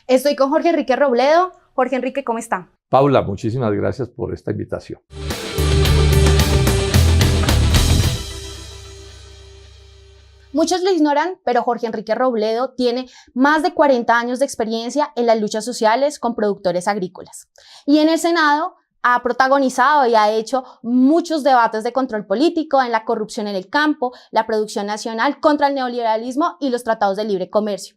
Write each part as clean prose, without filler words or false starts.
Estoy con Jorge Enrique Robledo. Jorge Enrique, ¿cómo está? Paula, muchísimas gracias por esta invitación. Muchos lo ignoran, pero Jorge Enrique Robledo tiene más de 40 años de experiencia en las luchas sociales con productores agrícolas. Y en el Senado ha protagonizado y ha hecho muchos debates de control político en la corrupción en el campo, la producción nacional contra el neoliberalismo y los tratados de libre comercio.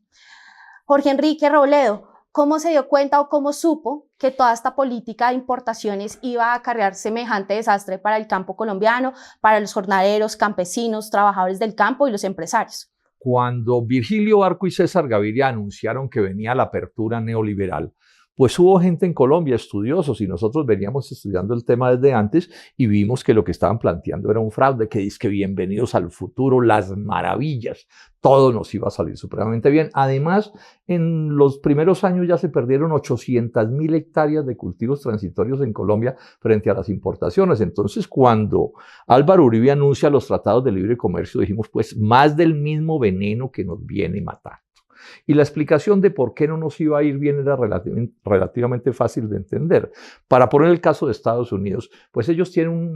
Jorge Enrique Robledo, ¿cómo se dio cuenta o cómo supo que toda esta política de importaciones iba a acarrear semejante desastre para el campo colombiano, para los jornaleros, campesinos, trabajadores del campo y los empresarios? Cuando Virgilio Barco y César Gaviria anunciaron que venía la apertura neoliberal, pues hubo gente en Colombia, estudiosos, y nosotros veníamos estudiando el tema desde antes y vimos que lo que estaban planteando era un fraude, que dice que bienvenidos al futuro, las maravillas, todo nos iba a salir supremamente bien. Además, en los primeros años ya se perdieron 800.000 hectáreas de cultivos transitorios en Colombia frente a las importaciones. Entonces, cuando Álvaro Uribe anuncia los tratados de libre comercio, dijimos, pues, más del mismo veneno que nos viene matando. Y la explicación de por qué no nos iba a ir bien era relativamente fácil de entender. Para poner el caso de Estados Unidos, pues ellos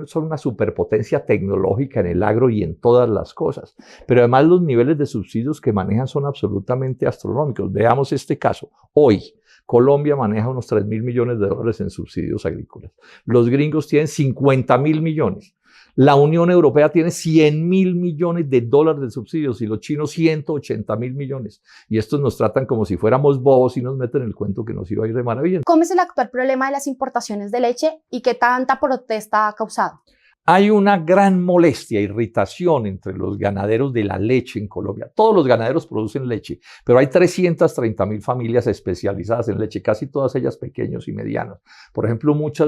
son una superpotencia tecnológica en el agro y en todas las cosas. Pero además los niveles de subsidios que manejan son absolutamente astronómicos. Veamos este caso. Hoy, Colombia maneja unos 3.000 millones de dólares en subsidios agrícolas. Los gringos tienen 50.000 millones. La Unión Europea tiene 100.000 millones de dólares de subsidios y los chinos 180.000 millones. Y estos nos tratan como si fuéramos bobos y nos meten el cuento que nos iba a ir de maravilla. ¿Cómo es el actual problema de las importaciones de leche y qué tanta protesta ha causado? Hay una gran molestia, irritación entre los ganaderos de la leche en Colombia. Todos los ganaderos producen leche, pero hay 330.000 familias especializadas en leche, casi todas ellas pequeños y medianos. Por ejemplo, mucha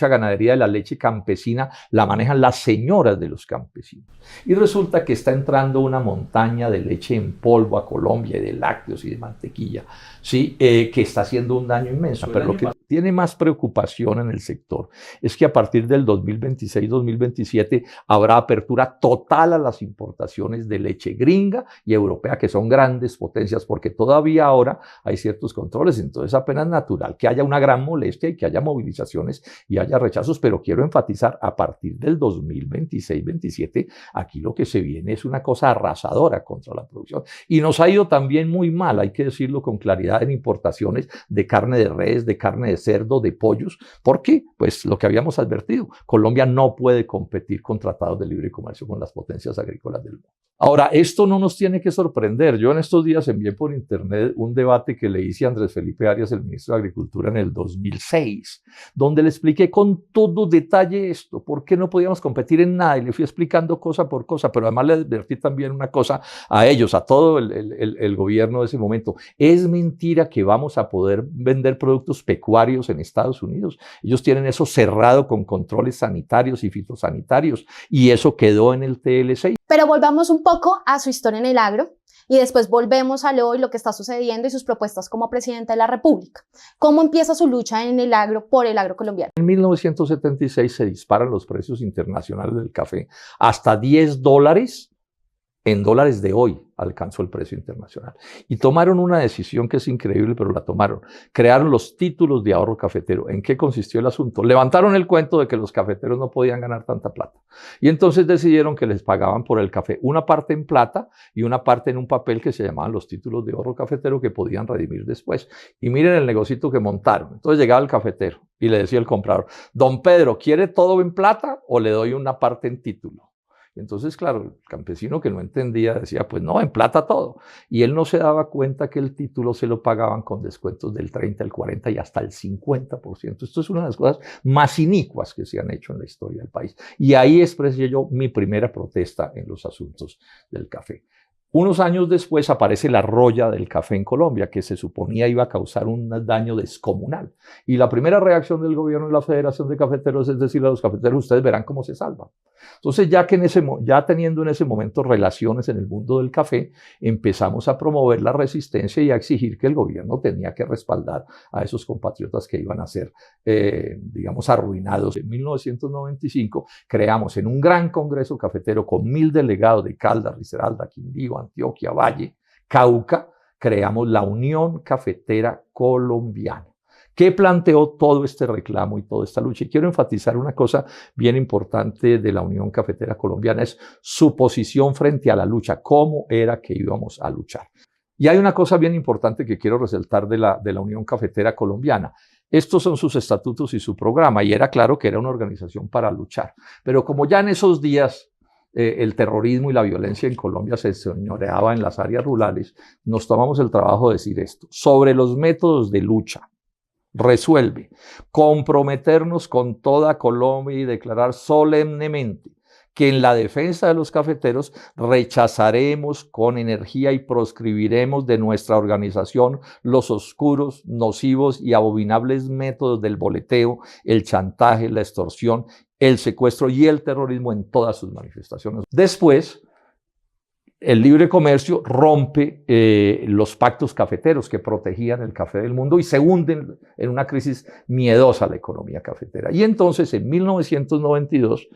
ganadería de la leche campesina la manejan las señoras de los campesinos. Y resulta que está entrando una montaña de leche en polvo a Colombia, y de lácteos y de mantequilla, ¿sí? Que está haciendo un daño inmenso. Pero lo que tiene más preocupación en el sector es que a partir del 2026-2027 habrá apertura total a las importaciones de leche gringa y europea, que son grandes potencias, porque todavía ahora hay ciertos controles. Entonces, apenas natural que haya una gran molestia y que haya movilizaciones y haya rechazos, pero quiero enfatizar, a partir del 2026-27, aquí lo que se viene es una cosa arrasadora contra la producción. Y nos ha ido también muy mal, hay que decirlo con claridad, en importaciones de carne de res, de carne de cerdo, de pollos. ¿Por qué? Pues lo que habíamos advertido, Colombia no puede competir con tratados de libre comercio con las potencias agrícolas del mundo. Ahora, esto no nos tiene que sorprender. Yo en estos días envié por internet un debate que le hice a Andrés Felipe Arias, el ministro de Agricultura, en el 2006, donde le expliqué con todo detalle esto, por qué no podíamos competir en nada, y le fui explicando cosa por cosa, pero además le advertí también una cosa a ellos, a todo el gobierno de ese momento. Es mentira que vamos a poder vender productos pecuarios en Estados Unidos. Ellos tienen eso cerrado con controles sanitarios y fitosanitarios, y eso quedó en el TLC. Pero volvamos un poco a su historia en el agro y después volvemos a lo que está sucediendo y sus propuestas como presidente de la República. ¿Cómo empieza su lucha en el agro por el agro colombiano? En 1976 se disparan los precios internacionales del café hasta $10. En dólares de hoy alcanzó el precio internacional. Y tomaron una decisión que es increíble, pero la tomaron. Crearon los títulos de ahorro cafetero. ¿En qué consistió el asunto? Levantaron el cuento de que los cafeteros no podían ganar tanta plata. Y entonces decidieron que les pagaban por el café una parte en plata y una parte en un papel que se llamaban los títulos de ahorro cafetero, que podían redimir después. Y miren el negocito que montaron. Entonces llegaba el cafetero y le decía al comprador: don Pedro, ¿quiere todo en plata o le doy una parte en título? Entonces, claro, el campesino que no entendía decía, pues no, en plata todo. Y él no se daba cuenta que el título se lo pagaban con descuentos del 30, el 40 y hasta el 50%. Esto es una de las cosas más inicuas que se han hecho en la historia del país. Y ahí expresé yo mi primera protesta en los asuntos del café. Unos años después aparece la roya del café en Colombia, que se suponía iba a causar un daño descomunal. Y la primera reacción del gobierno de la Federación de Cafeteros es decirle a los cafeteros: ustedes verán cómo se salvan. Entonces, ya teniendo en ese momento relaciones en el mundo del café, empezamos a promover la resistencia y a exigir que el gobierno tenía que respaldar a esos compatriotas que iban a ser, digamos, arruinados. En 1995 creamos en un gran congreso cafetero con 1.000 delegados de Caldas, Risaralda, Quindío, Antioquia, Valle, Cauca, creamos la Unión Cafetera Colombiana, que planteó todo este reclamo y toda esta lucha. Y quiero enfatizar una cosa bien importante de la Unión Cafetera Colombiana, es su posición frente a la lucha, cómo era que íbamos a luchar. Y hay una cosa bien importante que quiero resaltar de la Unión Cafetera Colombiana. Estos son sus estatutos y su programa, y era claro que era una organización para luchar. Pero como ya en esos días el terrorismo y la violencia en Colombia se señoreaba en las áreas rurales, nos tomamos el trabajo de decir esto. Sobre los métodos de lucha, resuelve comprometernos con toda Colombia y declarar solemnemente que en la defensa de los cafeteros rechazaremos con energía y proscribiremos de nuestra organización los oscuros, nocivos y abominables métodos del boleteo, el chantaje, la extorsión, el secuestro y el terrorismo en todas sus manifestaciones. Después, el libre comercio rompe los pactos cafeteros que protegían el café del mundo y se hunden en una crisis miedosa la economía cafetera. Y entonces, en 1992,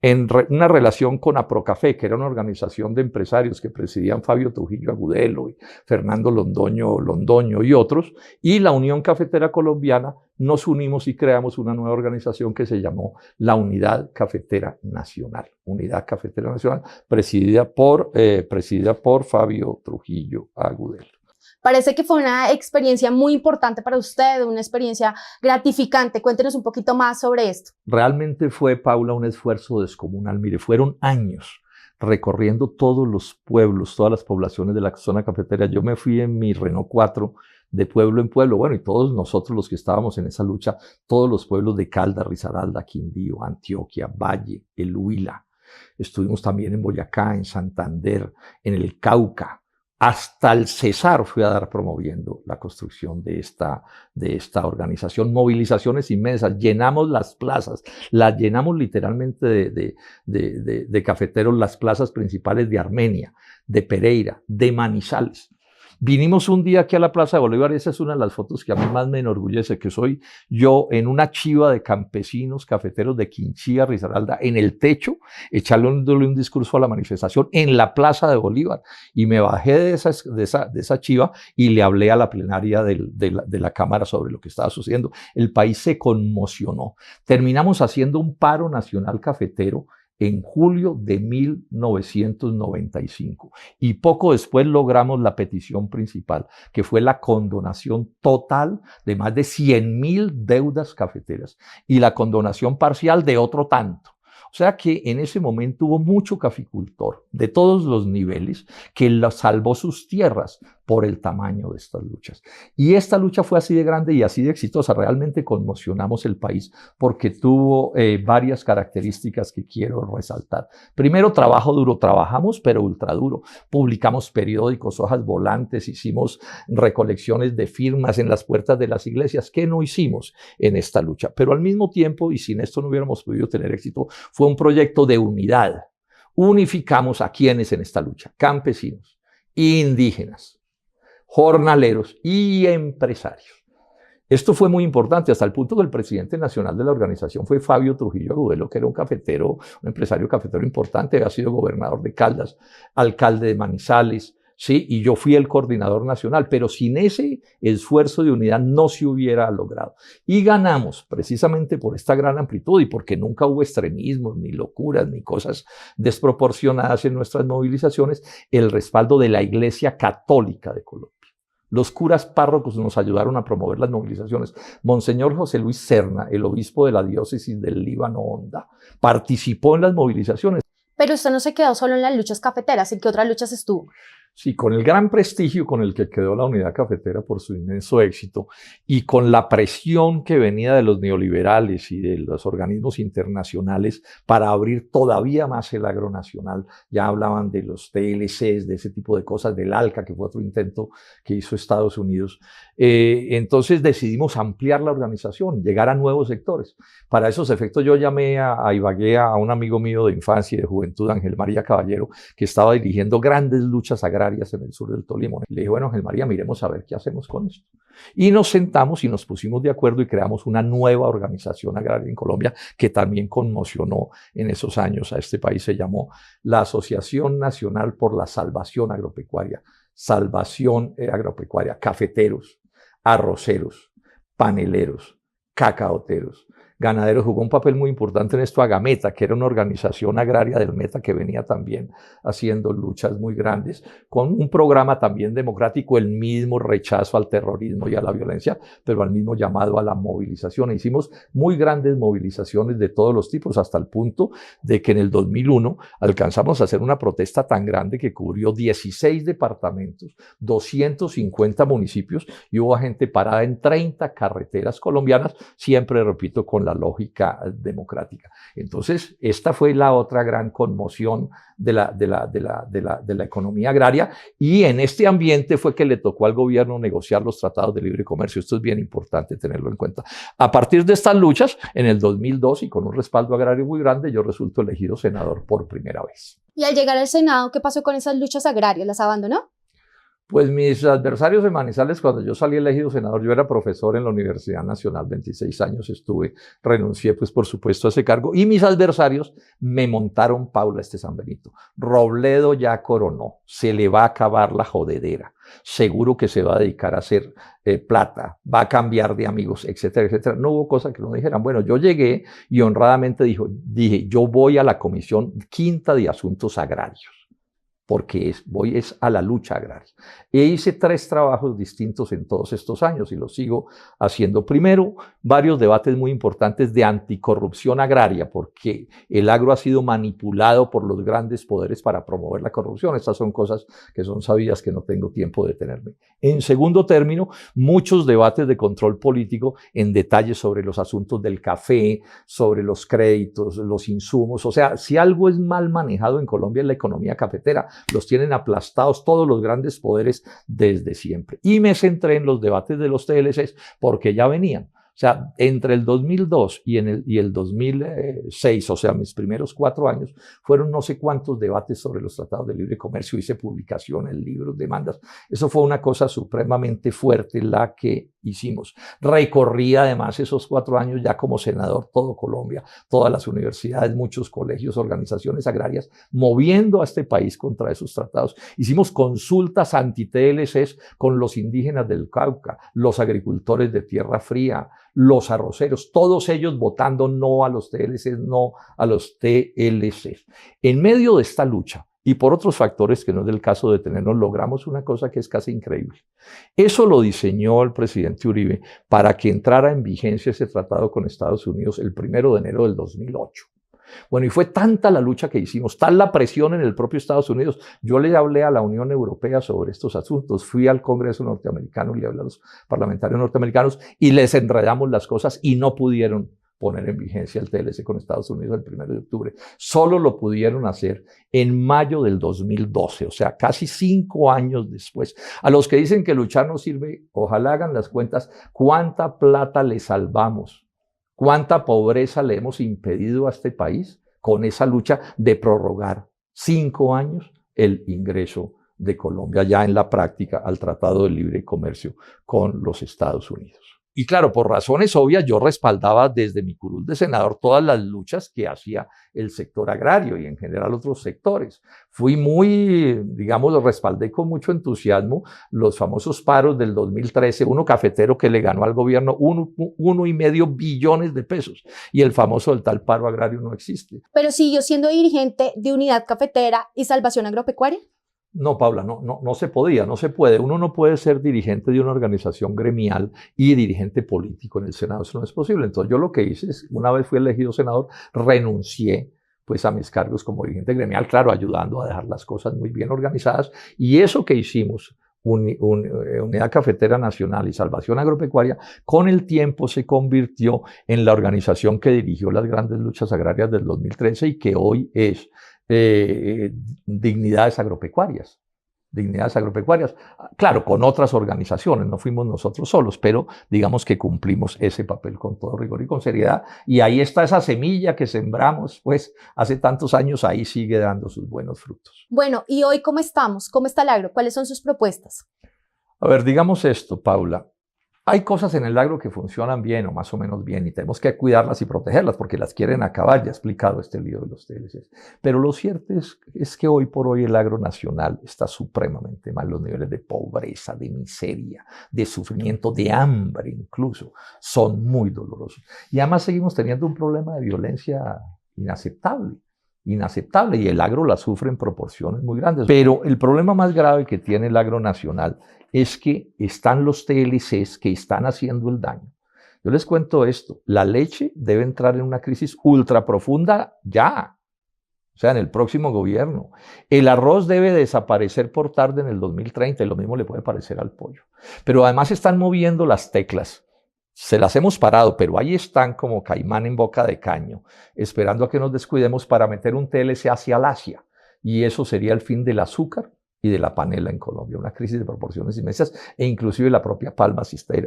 en una relación con Aprocafé, que era una organización de empresarios que presidían Fabio Trujillo Agudelo y Fernando Londoño y otros, y la Unión Cafetera Colombiana, nos unimos y creamos una nueva organización que se llamó la Unidad Cafetera Nacional. Unidad Cafetera Nacional, presidida por Fabio Trujillo Agudelo. Parece que fue una experiencia muy importante para usted, una experiencia gratificante. Cuéntenos un poquito más sobre esto. Realmente fue, Paula, un esfuerzo descomunal. Mire, fueron años recorriendo todos los pueblos, todas las poblaciones de la zona cafetera. Yo me fui en mi Renault 4 de pueblo en pueblo, bueno, y todos nosotros los que estábamos en esa lucha, todos los pueblos de Caldas, Risaralda, Quindío, Antioquia, Valle, El Huila. Estuvimos también en Boyacá, en Santander, en el Cauca. Hasta el Cesar fui a dar promoviendo la construcción de esta organización. Movilizaciones inmensas, llenamos las plazas, las llenamos literalmente de cafeteros, las plazas principales de Armenia, de Pereira, de Manizales. Vinimos un día aquí a la Plaza de Bolívar y esa es una de las fotos que a mí más me enorgullece, que soy yo en una chiva de campesinos cafeteros de Quinchía, Risaralda, en el techo, echándole un discurso a la manifestación en la Plaza de Bolívar. Y me bajé de esa chiva y le hablé a la plenaria de la Cámara sobre lo que estaba sucediendo. El país se conmocionó. Terminamos haciendo un paro nacional cafetero en julio de 1995 y poco después logramos la petición principal, que fue la condonación total de más de 100.000 deudas cafeteras y la condonación parcial de otro tanto. O sea que en ese momento hubo mucho caficultor de todos los niveles que salvó sus tierras por el tamaño de estas luchas. Y esta lucha fue así de grande y así de exitosa. Realmente conmocionamos el país porque tuvo varias características que quiero resaltar. Primero, trabajo duro. Trabajamos, pero ultra duro. Publicamos periódicos, hojas volantes, hicimos recolecciones de firmas en las puertas de las iglesias. ¿Qué no hicimos en esta lucha? Pero al mismo tiempo, y sin esto no hubiéramos podido tener éxito, fue un proyecto de unidad. Unificamos a quienes en esta lucha: campesinos, indígenas, jornaleros y empresarios. Esto fue muy importante hasta el punto que el presidente nacional de la organización fue Fabio Trujillo Agudelo, que era un cafetero, un empresario cafetero importante, había sido gobernador de Caldas, alcalde de Manizales, sí, y yo fui el coordinador nacional, pero sin ese esfuerzo de unidad no se hubiera logrado. Y ganamos precisamente por esta gran amplitud y porque nunca hubo extremismos, ni locuras, ni cosas desproporcionadas en nuestras movilizaciones, el respaldo de la Iglesia Católica de Colombia. Los curas párrocos nos ayudaron a promover las movilizaciones. Monseñor José Luis Serna, el obispo de la diócesis del Líbano Honda, participó en las movilizaciones. Pero usted no se quedó solo en las luchas cafeteras, ¿en qué otras luchas estuvo? Sí, con el gran prestigio con el que quedó la Unidad Cafetera por su inmenso éxito y con la presión que venía de los neoliberales y de los organismos internacionales para abrir todavía más el agro nacional. Ya hablaban de los TLCs, de ese tipo de cosas, del ALCA, que fue otro intento que hizo Estados Unidos. Entonces decidimos ampliar la organización, llegar a nuevos sectores. Para esos efectos yo llamé a Ibagué a un amigo mío de infancia y de juventud, Ángel María Caballero, que estaba dirigiendo grandes luchas agrarias en el sur del Tolima. Le dije, bueno, Ángel María, miremos a ver qué hacemos con esto. Y nos sentamos y nos pusimos de acuerdo y creamos una nueva organización agraria en Colombia que también conmocionó en esos años a este país. Se llamó la Asociación Nacional por la Salvación Agropecuaria. Salvación Agropecuaria, cafeteros, arroceros, paneleros, cacaoteros. Ganaderos jugó un papel muy importante en esto. Agameta, que era una organización agraria del Meta que venía también haciendo luchas muy grandes, con un programa también democrático, el mismo rechazo al terrorismo y a la violencia, pero al mismo llamado a la movilización. Hicimos muy grandes movilizaciones de todos los tipos, hasta el punto de que en el 2001 alcanzamos a hacer una protesta tan grande que cubrió 16 departamentos, 250 municipios, y hubo gente parada en 30 carreteras colombianas, siempre, repito, con la lógica democrática. Entonces, esta fue la otra gran conmoción de la economía agraria, y en este ambiente fue que le tocó al gobierno negociar los tratados de libre comercio. Esto es bien importante tenerlo en cuenta. A partir de estas luchas, en el 2002, y con un respaldo agrario muy grande, yo resulto elegido senador por primera vez. Y al llegar al Senado, ¿qué pasó con esas luchas agrarias? ¿Las abandonó? Pues mis adversarios en Manizales, cuando yo salí elegido senador, yo era profesor en la Universidad Nacional, 26 años estuve, renuncié pues por supuesto a ese cargo, y mis adversarios me montaron Paula San Benito. Robledo ya coronó, se le va a acabar la jodedera, seguro que se va a dedicar a hacer plata, va a cambiar de amigos, etcétera, etcétera. No hubo cosa que no dijeran. Bueno, yo llegué y honradamente dije, yo voy a la Comisión Quinta de Asuntos Agrarios, porque voy a la lucha agraria. E hice 3 trabajos distintos en todos estos años y los sigo haciendo. Primero, varios debates muy importantes de anticorrupción agraria, porque el agro ha sido manipulado por los grandes poderes para promover la corrupción. Estas son cosas que son sabidas, que no tengo tiempo de detenerme. En segundo término, muchos debates de control político en detalle sobre los asuntos del café, sobre los créditos, los insumos. O sea, si algo es mal manejado en Colombia es la economía cafetera. Los tienen aplastados todos los grandes poderes desde siempre. Y me centré en los debates de los TLCs porque ya venían. O sea, entre el 2002 y el 2006, o sea, mis primeros 4 años, fueron no sé cuántos debates sobre los tratados de libre comercio. Hice publicaciones, libros, demandas. Eso fue una cosa supremamente fuerte la que hicimos. Recorrí además esos 4 años ya como senador todo Colombia, todas las universidades, muchos colegios, organizaciones agrarias, moviendo a este país contra esos tratados. Hicimos consultas anti-TLCs con los indígenas del Cauca, los agricultores de Tierra Fría, los arroceros, todos ellos votando no a los TLCs, no a los TLCs. En medio de esta lucha, y por otros factores que no es del caso de detenernos, logramos una cosa que es casi increíble. Eso lo diseñó el presidente Uribe para que entrara en vigencia ese tratado con Estados Unidos el 1 de enero del 2008. Bueno, y fue tanta la lucha que hicimos, tal la presión en el propio Estados Unidos. Yo le hablé a la Unión Europea sobre estos asuntos, fui al Congreso norteamericano y le hablé a los parlamentarios norteamericanos y les enredamos las cosas y no pudieron poner en vigencia el TLC con Estados Unidos el 1 de octubre. Solo lo pudieron hacer en mayo del 2012, o sea, casi 5 años después. A los que dicen que luchar no sirve, ojalá hagan las cuentas, ¿cuánta plata le salvamos? ¿Cuánta pobreza le hemos impedido a este país con esa lucha de prorrogar 5 años el ingreso de Colombia ya en la práctica al Tratado de Libre Comercio con los Estados Unidos? Y claro, por razones obvias, yo respaldaba desde mi curul de senador todas las luchas que hacía el sector agrario y en general otros sectores. Fui muy, digamos, lo respaldé con mucho entusiasmo los famosos paros del 2013, uno cafetero que le ganó al gobierno 1,5 billones de pesos, y el famoso del tal paro agrario no existe. Pero siguió siendo dirigente de Unidad Cafetera y Salvación Agropecuaria. No, Paula, no se podía, no se puede. Uno no puede ser dirigente de una organización gremial y dirigente político en el Senado. Eso no es posible. Entonces yo lo que hice es, una vez fui elegido senador, renuncié pues a mis cargos como dirigente gremial, claro, ayudando a dejar las cosas muy bien organizadas. Y eso que hicimos, Unidad Cafetera Nacional y Salvación Agropecuaria, con el tiempo se convirtió en la organización que dirigió las grandes luchas agrarias del 2013 y que hoy es Dignidades Agropecuarias. Dignidades Agropecuarias, claro, con otras organizaciones, no fuimos nosotros solos, pero digamos que cumplimos ese papel con todo rigor y con seriedad, y ahí está esa semilla que sembramos, pues, hace tantos años, ahí sigue dando sus buenos frutos. Bueno, ¿y hoy cómo estamos? ¿Cómo está el agro? ¿Cuáles son sus propuestas? A ver, digamos esto, Paula. Hay cosas en el agro que funcionan bien o más o menos bien y tenemos que cuidarlas y protegerlas porque las quieren acabar, ya he explicado este lío de los TLCs. Pero lo cierto es que hoy por hoy el agro nacional está supremamente mal. Los niveles de pobreza, de miseria, de sufrimiento, de hambre incluso, son muy dolorosos. Y además seguimos teniendo un problema de violencia inaceptable. Inaceptable, y el agro la sufre en proporciones muy grandes. Pero el problema más grave que tiene el agro nacional es que están los TLCs que están haciendo el daño. Yo les cuento esto, la leche debe entrar en una crisis ultra profunda ya, o sea, en el próximo gobierno. El arroz debe desaparecer por tarde en el 2030 y lo mismo le puede parecer al pollo. Pero además están moviendo las teclas. Se las hemos parado, pero ahí están como caimán en boca de caño, esperando a que nos descuidemos para meter un TLC hacia el Asia. Y eso sería el fin del azúcar y de la panela en Colombia, una crisis de proporciones inmensas, e inclusive la propia palma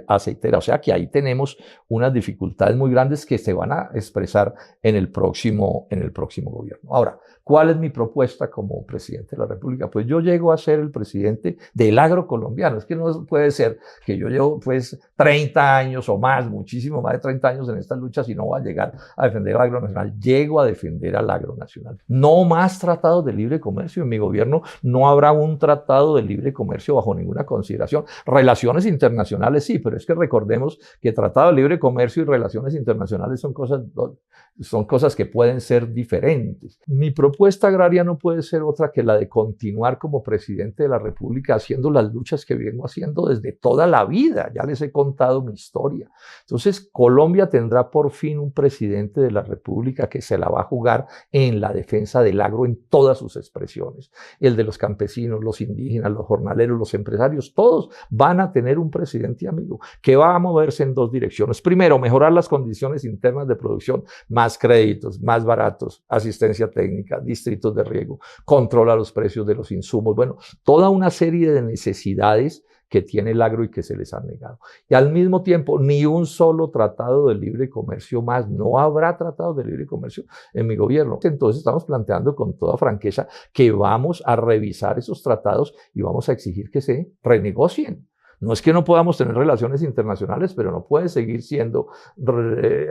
aceitera. O sea que ahí tenemos unas dificultades muy grandes que se van a expresar en el próximo gobierno. Ahora, ¿cuál es mi propuesta como presidente de la República? Pues yo llego a ser el presidente del agro colombiano. Es que no puede ser que yo llevo pues 30 años o más, muchísimo más de 30 años en estas luchas y no voy a llegar a defender al agro nacional. Llego a defender al agro nacional. No más tratados de libre comercio. En mi gobierno no habrá un tratado de libre comercio bajo ninguna consideración. Relaciones internacionales sí, pero es que recordemos que tratado de libre comercio y relaciones internacionales son cosas que pueden ser diferentes. Mi propuesta agraria no puede ser otra que la de continuar como presidente de la República haciendo las luchas que vengo haciendo desde toda la vida. Ya les he contado mi historia. Entonces, Colombia tendrá por fin un presidente de la República que se la va a jugar en la defensa del agro en todas sus expresiones. El de los campesinos, los indígenas, los jornaleros, los empresarios, todos van a tener un presidente amigo que va a moverse en dos direcciones. Primero, mejorar las condiciones internas de producción, más créditos, más baratos, asistencia técnica, distritos de riego, controla los precios de los insumos, bueno, toda una serie de necesidades que tiene el agro y que se les han negado. Y al mismo tiempo, ni un solo tratado de libre comercio más, no habrá tratado de libre comercio en mi gobierno. Entonces estamos planteando con toda franqueza que vamos a revisar esos tratados y vamos a exigir que se renegocien. No es que no podamos tener relaciones internacionales, pero no pueden seguir siendo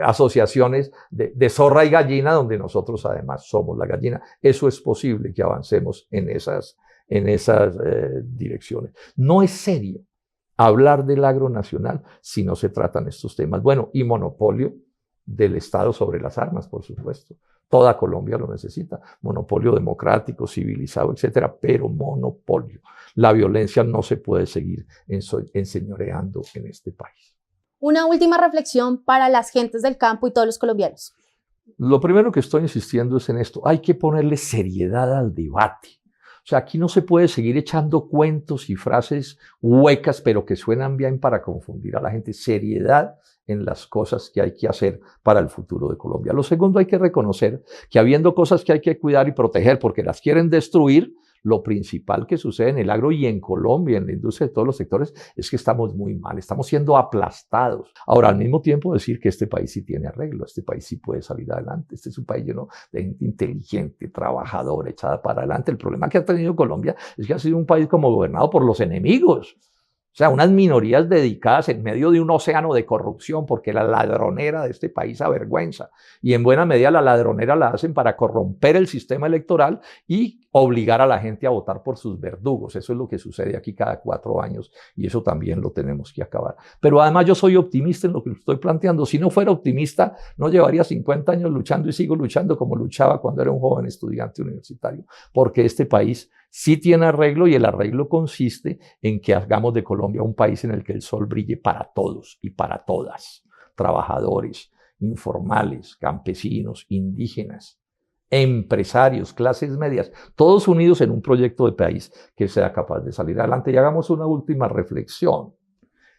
asociaciones de zorra y gallina, donde nosotros además somos la gallina. Eso es posible que avancemos en esas direcciones. No es serio hablar del agro nacional si no se tratan estos temas. Bueno, y monopolio del Estado sobre las armas, por supuesto. Toda Colombia lo necesita. Monopolio democrático, civilizado, etcétera, pero monopolio. La violencia no se puede seguir enseñoreando en este país. Una última reflexión para las gentes del campo y todos los colombianos. Lo primero que estoy insistiendo es en esto. Hay que ponerle seriedad al debate. O sea, aquí no se puede seguir echando cuentos y frases huecas, pero que suenan bien para confundir a la gente. Seriedad en las cosas que hay que hacer para el futuro de Colombia. Lo segundo, hay que reconocer que habiendo cosas que hay que cuidar y proteger porque las quieren destruir, lo principal que sucede en el agro y en Colombia, en la industria de todos los sectores, es que estamos muy mal, estamos siendo aplastados. Ahora, al mismo tiempo decir que este país sí tiene arreglo, este país sí puede salir adelante, este es un país lleno de gente inteligente, trabajadora, echada para adelante. El problema que ha tenido Colombia es que ha sido un país como gobernado por los enemigos. O sea, unas minorías dedicadas en medio de un océano de corrupción, porque la ladronera de este país avergüenza. Y en buena medida la ladronera la hacen para corromper el sistema electoral y obligar a la gente a votar por sus verdugos. Eso es lo que sucede aquí cada 4 años y eso también lo tenemos que acabar. Pero además yo soy optimista en lo que estoy planteando. Si no fuera optimista, no llevaría 50 años luchando y sigo luchando como luchaba cuando era un joven estudiante universitario, porque este país sí tiene arreglo y el arreglo consiste en que hagamos de Colombia un país en el que el sol brille para todos y para todas, trabajadores, informales, campesinos, indígenas, empresarios, clases medias, todos unidos en un proyecto de país que sea capaz de salir adelante. Y hagamos una última reflexión.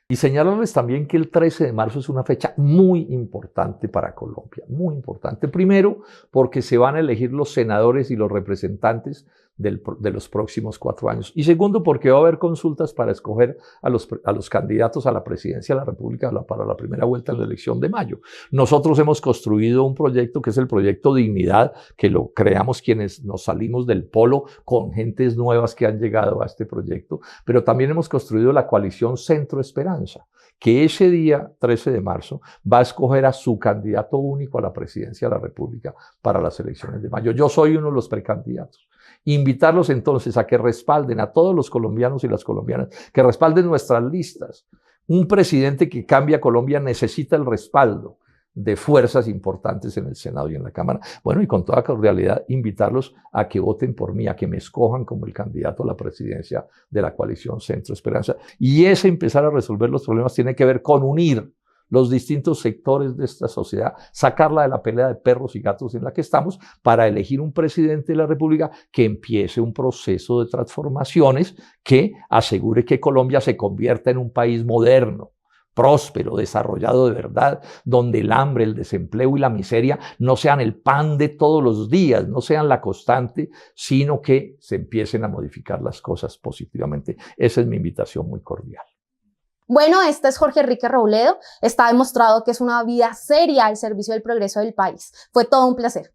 Y señalarles también que el 13 de marzo es una fecha muy importante para Colombia, muy importante. Primero, porque se van a elegir los senadores y los representantes de los próximos 4 años. Y segundo, porque va a haber consultas para escoger a los candidatos a la presidencia de la República para la primera vuelta en la elección de mayo. Nosotros hemos construido un proyecto que es el proyecto Dignidad, que lo creamos quienes nos salimos del polo con gentes nuevas que han llegado a este proyecto, pero también hemos construido la coalición Centro Esperanza, que ese día 13 de marzo va a escoger a su candidato único a la presidencia de la República para las elecciones de mayo. Yo soy uno de los precandidatos. Invitarlos entonces a que respalden a todos los colombianos y las colombianas, que respalden nuestras listas. Un presidente que cambia Colombia necesita el respaldo de fuerzas importantes en el Senado y en la Cámara. Bueno, y con toda cordialidad, invitarlos a que voten por mí, a que me escojan como el candidato a la presidencia de la coalición Centro Esperanza. Y ese empezar a resolver los problemas tiene que ver con unir los distintos sectores de esta sociedad, sacarla de la pelea de perros y gatos en la que estamos para elegir un presidente de la República que empiece un proceso de transformaciones que asegure que Colombia se convierta en un país moderno, próspero, desarrollado de verdad, donde el hambre, el desempleo y la miseria no sean el pan de todos los días, no sean la constante, sino que se empiecen a modificar las cosas positivamente. Esa es mi invitación muy cordial. Bueno, este es Jorge Enrique Robledo. Está demostrado que es una vida seria al servicio del progreso del país. Fue todo un placer.